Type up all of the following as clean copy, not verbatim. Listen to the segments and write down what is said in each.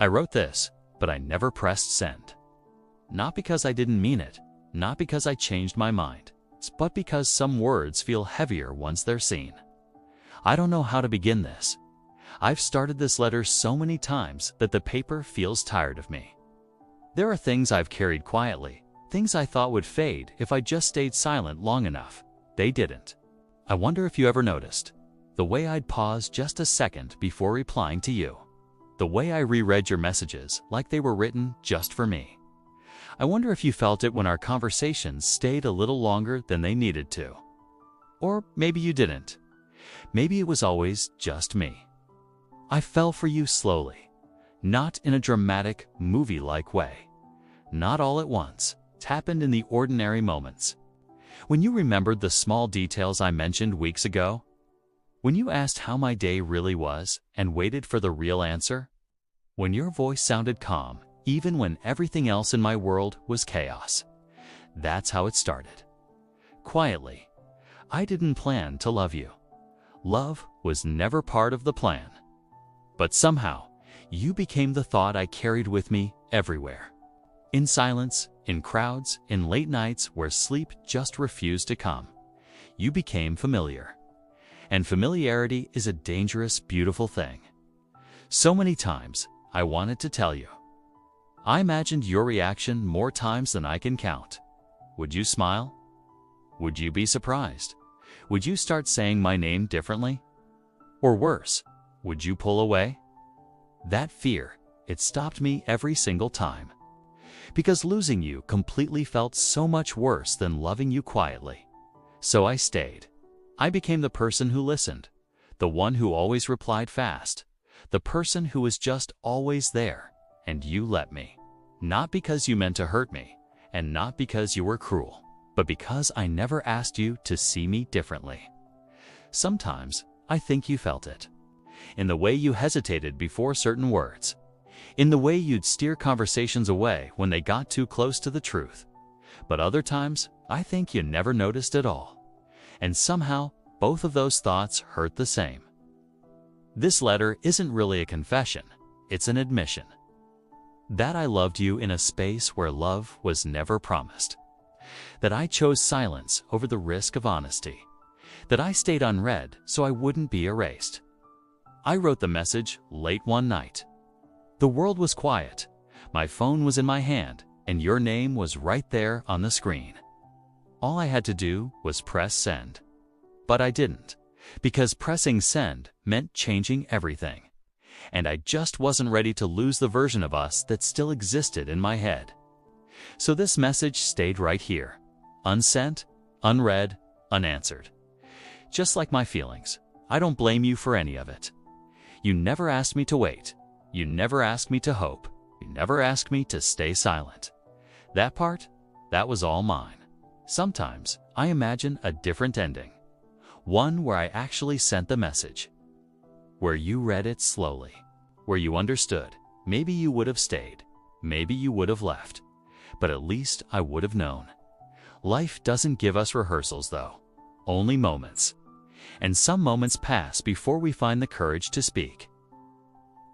I wrote this, but I never pressed send. Not because I didn't mean it, not because I changed my mind, but because some words feel heavier once they're seen. I don't know how to begin this. I've started this letter so many times that the paper feels tired of me. There are things I've carried quietly, things I thought would fade if I just stayed silent long enough. They didn't. I wonder if you ever noticed the way I'd pause just a second before replying to you. The way I reread your messages like they were written just for me. I wonder if you felt it when our conversations stayed a little longer than they needed to. Or maybe you didn't. Maybe it was always just me. I fell for you slowly, not in a dramatic, movie-like way. Not all at once. It happened in the ordinary moments. When you remembered the small details I mentioned weeks ago, when you asked how my day really was and waited for the real answer, when your voice sounded calm, even when everything else in my world was chaos. That's how it started. Quietly. I didn't plan to love you. Love was never part of the plan. But somehow, you became the thought I carried with me everywhere. In silence, in crowds, in late nights where sleep just refused to come. You became familiar. And familiarity is a dangerous, beautiful thing. So many times, I wanted to tell you. I imagined your reaction more times than I can count. Would you smile? Would you be surprised? Would you start saying my name differently? Or worse, would you pull away? That fear, it stopped me every single time. Because losing you completely felt so much worse than loving you quietly. So I stayed. I became the person who listened, the one who always replied fast, the person who was just always there, and you let me. Not because you meant to hurt me, and not because you were cruel, but because I never asked you to see me differently. Sometimes I think you felt it. In the way you hesitated before certain words. In the way you'd steer conversations away when they got too close to the truth. But other times, I think you never noticed at all. And somehow, both of those thoughts hurt the same. This letter isn't really a confession, it's an admission. That I loved you in a space where love was never promised. That I chose silence over the risk of honesty. That I stayed unread so I wouldn't be erased. I wrote the message late one night. The world was quiet, my phone was in my hand, and your name was right there on the screen. All I had to do was press send. But I didn't, because pressing send meant changing everything. And I just wasn't ready to lose the version of us that still existed in my head. So this message stayed right here, unsent, unread, unanswered. Just like my feelings, I don't blame you for any of it. You never asked me to wait. You never asked me to hope. You never asked me to stay silent. That part, that was all mine. Sometimes I imagine a different ending. One where I actually sent the message. Where you read it slowly. Where you understood. Maybe you would have stayed. Maybe you would have left. But at least I would have known. Life doesn't give us rehearsals though. Only moments. And some moments pass before we find the courage to speak.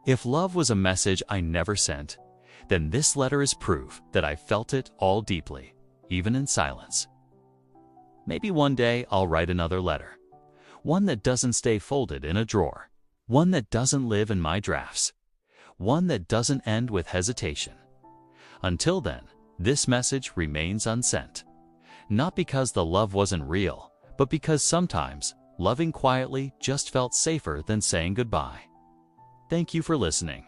If love was a message I never sent, then this letter is proof that I felt it all deeply, even in silence. Maybe one day I'll write another letter. One that doesn't stay folded in a drawer. One that doesn't live in my drafts. One that doesn't end with hesitation. Until then, this message remains unsent. Not because the love wasn't real, but because sometimes loving quietly just felt safer than saying goodbye. Thank you for listening.